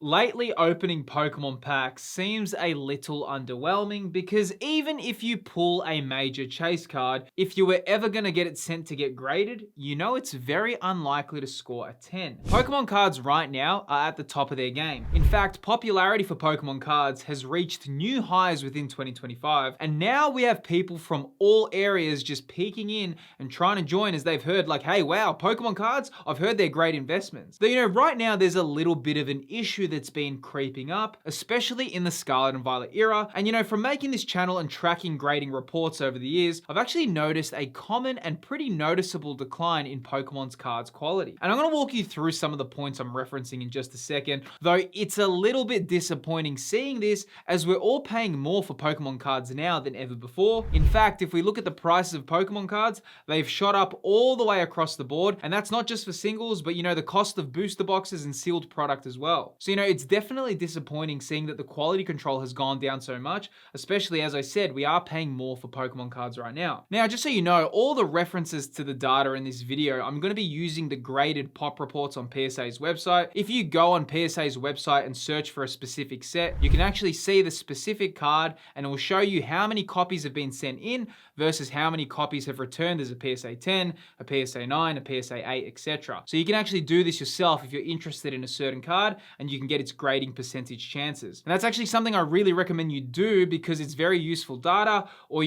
Lately, opening Pokemon packs seems a little underwhelming because even if you pull a major chase card, if you were ever going to get it sent to get graded, you know it's very unlikely to score a 10. Pokemon cards right now are at the top of their game. In fact, popularity for Pokemon cards has reached new highs within 2025, and now we have people from all areas just peeking in and trying to join as they've heard like, hey, wow, Pokemon cards, I've heard they're great investments. Though, right now there's a little bit of an issue that's been creeping up, especially in the Scarlet and Violet era. And from making this channel and tracking grading reports over the years, I've actually noticed a common and pretty noticeable decline in Pokemon's cards quality. And I'm gonna walk you through some of the points I'm referencing in just a second, though it's a little bit disappointing seeing this as we're all paying more for Pokemon cards now than ever before. In fact, if we look at the prices of Pokemon cards, they've shot up all the way across the board. And that's not just for singles, but the cost of booster boxes and sealed product as well. So, it's definitely disappointing seeing that the quality control has gone down so much, especially as I said, we are paying more for Pokemon cards right now. Now, just so you know, all the references to the data in this video, I'm going to be using the graded pop reports on PSA's website. If you go on PSA's website and search for a specific set, you can actually see the specific card and it will show you how many copies have been sent in versus how many copies have returned as a PSA 10, a PSA 9, a PSA 8, etc. So you can actually do this yourself if you're interested in a certain card and you can get its grading percentage chances. And that's actually something I really recommend you do because it's very useful data, or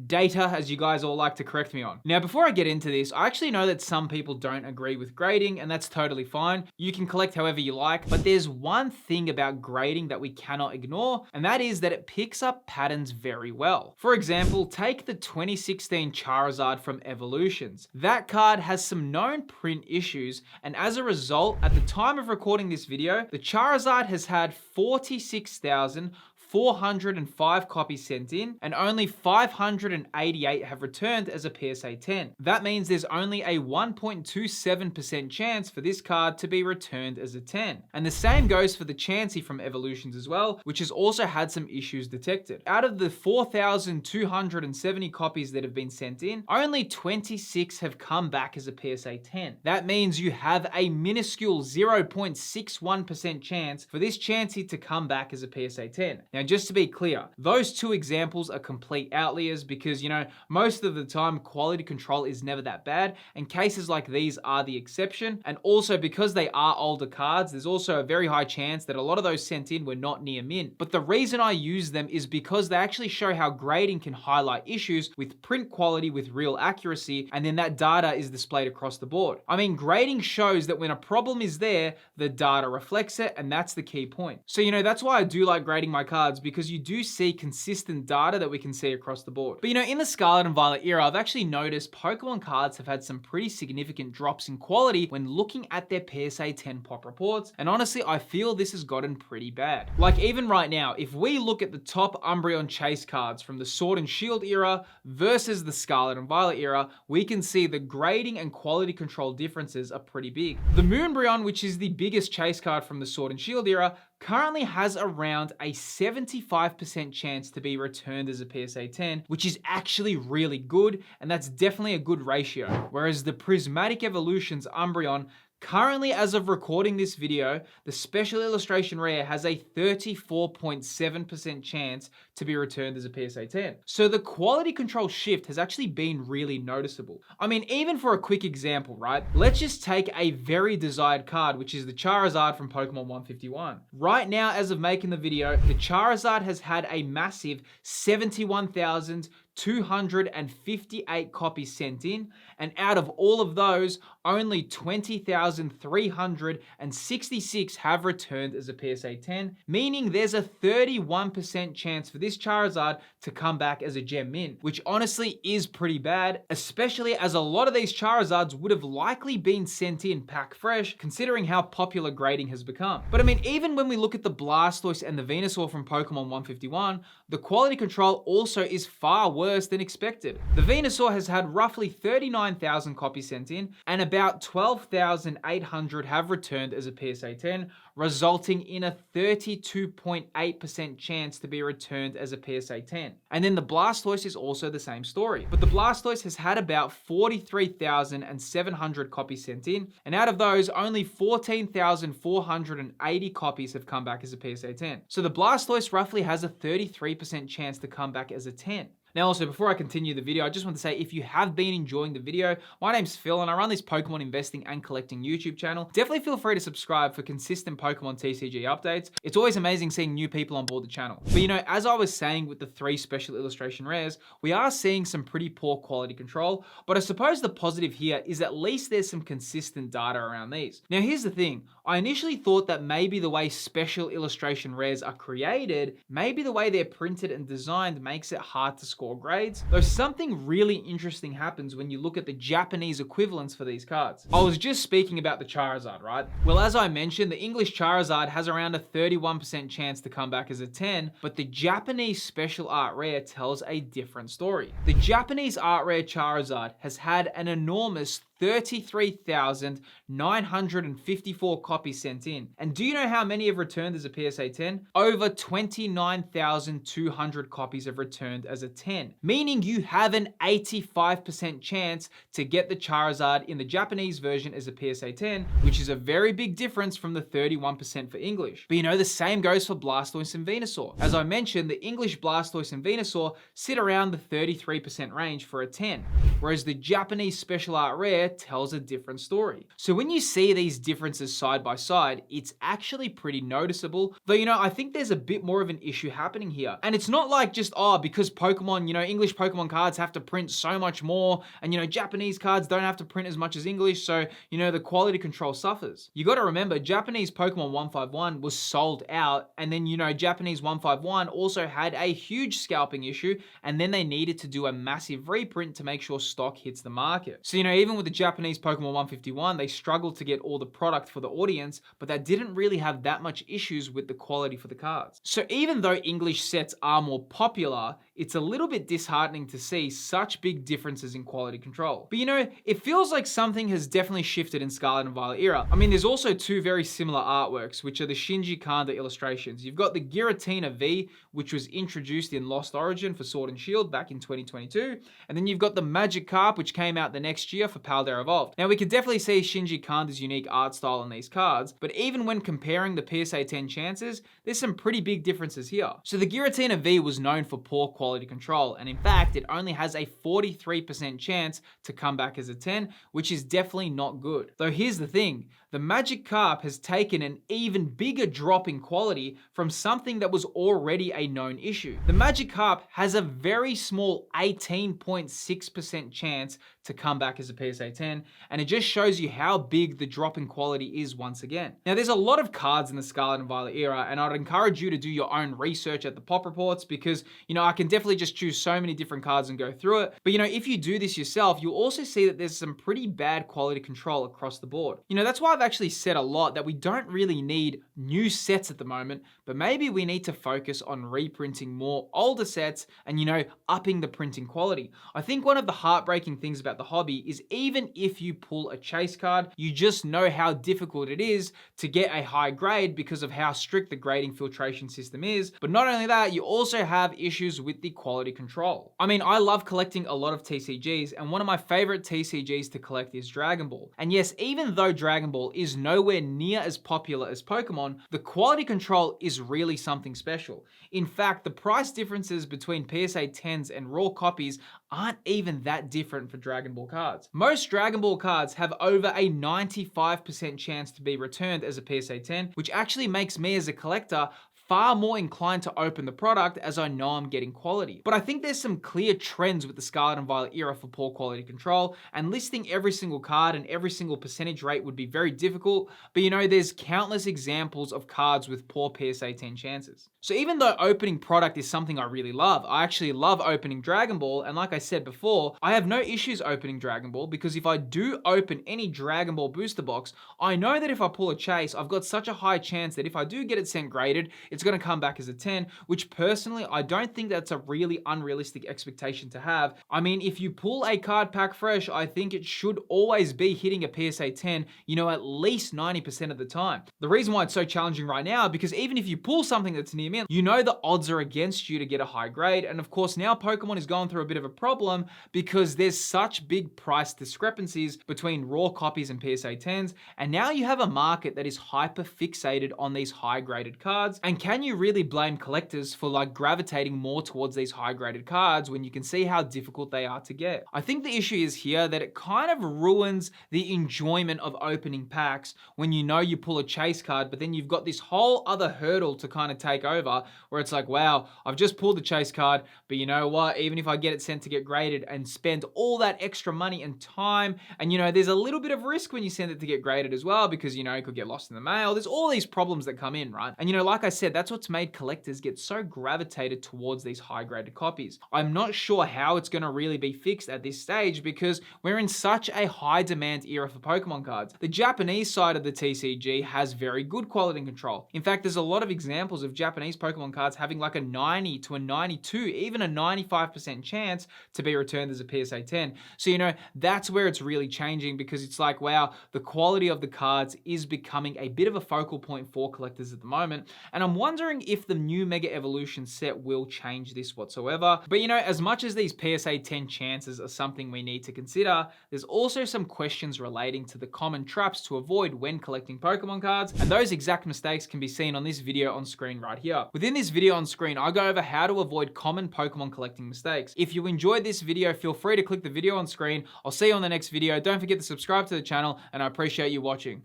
data as you guys all like to correct me on. Now, before I get into this, I actually know that some people don't agree with grading, and that's totally fine. You can collect however you like, but there's one thing about grading that we cannot ignore, and that is that it picks up patterns very well. For example, take the 2016 Charizard from Evolutions. That card has some known print issues, and as a result, at the time of recording this video, the Charizard has had 46,405 copies sent in, and only 588 have returned as a PSA 10. That means there's only a 1.27% chance for this card to be returned as a 10. And the same goes for the Chansey from Evolutions as well, which has also had some issues detected. Out of the 4,270 copies that have been sent in, only 26 have come back as a PSA 10. That means you have a minuscule 0.61% chance for this Chansey to come back as a PSA 10. Now, just to be clear, those two examples are complete outliers because, most of the time quality control is never that bad, and cases like these are the exception. And also because they are older cards, there's also a very high chance that a lot of those sent in were not near mint. But the reason I use them is because they actually show how grading can highlight issues with print quality with real accuracy, and then that data is displayed across the board. I mean, grading shows that when a problem is there, the data reflects it, and that's the key point. So, that's why I do like grading my cards, because you do see consistent data that we can see across the board. But in the Scarlet and Violet era, I've actually noticed Pokemon cards have had some pretty significant drops in quality when looking at their PSA 10 pop reports, and honestly, I feel this has gotten pretty bad. Like even right now, if we look at the top Umbreon chase cards from the Sword and Shield era versus the Scarlet and Violet era, we can see the grading and quality control differences are pretty big. The Moonbreon, which is the biggest chase card from the Sword and Shield era, currently has around a 75% chance to be returned as a PSA 10, which is actually really good, and that's definitely a good ratio. Whereas the Prismatic Evolutions Umbreon, currently, as of recording this video, the Special Illustration Rare has a 34.7% chance to be returned as a PSA 10. So the quality control shift has actually been really noticeable. I mean, even for a quick example, right? Let's just take a very desired card, which is the Charizard from Pokemon 151. Right now, as of making the video, the Charizard has had a massive 71,258 copies sent in, and out of all of those, only 20,366 have returned as a PSA 10, meaning there's a 31% chance for this Charizard to come back as a gem mint, which honestly is pretty bad, especially as a lot of these Charizards would have likely been sent in pack fresh, considering how popular grading has become. But I mean, even when we look at the Blastoise and the Venusaur from Pokemon 151, the quality control also is far worse worse than expected. The Venusaur has had roughly 39,000 copies sent in, and about 12,800 have returned as a PSA 10, resulting in a 32.8% chance to be returned as a PSA 10. And then the Blastoise is also the same story, but the Blastoise has had about 43,700 copies sent in, and out of those, only 14,480 copies have come back as a PSA 10. So the Blastoise roughly has a 33% chance to come back as a 10. Now also, before I continue the video, I just want to say if you have been enjoying the video, my name's Phil and I run this Pokemon investing and collecting YouTube channel. Definitely feel free to subscribe for consistent Pokemon TCG updates. It's always amazing seeing new people on board the channel. But you know, as I was saying with the 3 special illustration rares, we are seeing some pretty poor quality control, but I suppose the positive here is at least there's some consistent data around these. Now here's the thing, I initially thought that maybe the way special illustration rares are created, maybe the way they're printed and designed makes it hard to score grades, though something really interesting happens when you look at the Japanese equivalents for these cards. I was just speaking about the Charizard, right? Well, as I mentioned, the English Charizard has around a 31% chance to come back as a 10, but the Japanese special art rare tells a different story. The Japanese art rare Charizard has had an enormous 33,954 copies sent in. And do you know how many have returned as a PSA 10? Over 29,200 copies have returned as a 10, meaning you have an 85% chance to get the Charizard in the Japanese version as a PSA 10, which is a very big difference from the 31% for English. But you know, the same goes for Blastoise and Venusaur. As I mentioned, the English Blastoise and Venusaur sit around the 33% range for a 10, whereas the Japanese special art rare tells a different story. So when you see these differences side by side, it's actually pretty noticeable. Though, you know, I think there's a bit more of an issue happening here. And it's not like just, oh, because Pokemon, you know, English Pokemon cards have to print so much more, and, you know, Japanese cards don't have to print as much as English, so, you know, the quality control suffers. You got to remember, Japanese Pokemon 151 was sold out, and then, you know, Japanese 151 also had a huge scalping issue, and then they needed to do a massive reprint to make sure stock hits the market. So, you know, even with the Japanese Pokemon 151, they struggled to get all the product for the audience, but that didn't really have that much issues with the quality for the cards. So even though English sets are more popular, it's a little bit disheartening to see such big differences in quality control. But you know, it feels like something has definitely shifted in Scarlet and Violet era. I mean, there's also 2 very similar artworks, which are the Shinji Kanda illustrations. You've got the Giratina V, which was introduced in Lost Origin for Sword and Shield back in 2022, and then you've got the Magikarp, which came out the next year for Paldea Evolved. Now, we could definitely see Shinji Kanda's unique art style in these cards, but even when comparing the PSA 10 chances, there's some pretty big differences here. So the Giratina V was known for poor quality control, and in fact, it only has a 43% chance to come back as a 10, which is definitely not good. Though here's the thing, the Magikarp has taken an even bigger drop in quality from something that was already a known issue. The Magikarp has a very small 18.6% chance to come back as a PSA 10, and it just shows you how big the drop in quality is once again. Now, there's a lot of cards in the Scarlet and Violet era, and I'd encourage you to do your own research at the pop reports because, you know, I can definitely just choose so many different cards and go through it. But, you know, if you do this yourself, you'll also see that there's some pretty bad quality control across the board. You know, that's why I've actually said a lot that we don't really need new sets at the moment, but maybe we need to focus on reprinting more older sets and, you know, upping the printing quality. I think one of the heartbreaking things about the hobby is even if you pull a chase card, you just know how difficult it is to get a high grade because of how strict the grading filtration system is. But not only that, you also have issues with the quality control. I mean, I love collecting a lot of TCGs, and one of my favorite TCGs to collect is Dragon Ball. And yes, even though Dragon Ball is nowhere near as popular as Pokemon, the quality control is really something special. In fact, the price differences between PSA 10s and raw copies aren't even that different for Dragon Ball cards. Most Dragon Ball cards have over a 95% chance to be returned as a PSA 10, which actually makes me as a collector far more inclined to open the product as I know I'm getting quality. But I think there's some clear trends with the Scarlet and Violet era for poor quality control, and listing every single card and every single percentage rate would be very difficult, but you know, there's countless examples of cards with poor PSA 10 chances. So even though opening product is something I really love, I actually love opening Dragon Ball, and like I said before, I have no issues opening Dragon Ball because if I do open any Dragon Ball booster box, I know that if I pull a chase, I've got such a high chance that if I do get it sent graded, it's going to come back as a 10, which personally, I don't think that's a really unrealistic expectation to have. I mean, if you pull a card pack fresh, I think it should always be hitting a PSA 10, at least 90% of the time. The reason why it's so challenging right now, because even if you pull something that's near mint, the odds are against you to get a high grade. And of course, now Pokemon is going through a bit of a problem because there's such big price discrepancies between raw copies and PSA 10s. And now you have a market that is hyper fixated on these high graded cards. And can you really blame collectors for gravitating more towards these high graded cards when you can see how difficult they are to get? I think the issue is here that it kind of ruins the enjoyment of opening packs when you pull a chase card, but then you've got this whole other hurdle to kind of take over where it's like, wow, I've just pulled the chase card, but you know what? Even if I get it sent to get graded and spend all that extra money and time, and there's a little bit of risk when you send it to get graded as well because it could get lost in the mail. There's all these problems that come in, right? And like I said, that's what's made collectors get so gravitated towards these high graded copies. I'm not sure how it's going to really be fixed at this stage because we're in such a high demand era for Pokemon cards. The Japanese side of the TCG has very good quality control. In fact, there's a lot of examples of Japanese Pokemon cards having a 90 to a 92, even a 95% chance to be returned as a PSA 10. So, that's where it's really changing because it's like, wow, the quality of the cards is becoming a bit of a focal point for collectors at the moment. And I'm wondering if the new Mega Evolution set will change this whatsoever. But, as much as these PSA 10 chances are something we need to consider, there's also some questions relating to the common traps to avoid when collecting Pokemon cards. And those exact mistakes can be seen on this video on screen right here. Within this video on screen, I go over how to avoid common Pokemon collecting mistakes. If you enjoyed this video, feel free to click the video on screen. I'll see you on the next video. Don't forget to subscribe to the channel, and I appreciate you watching.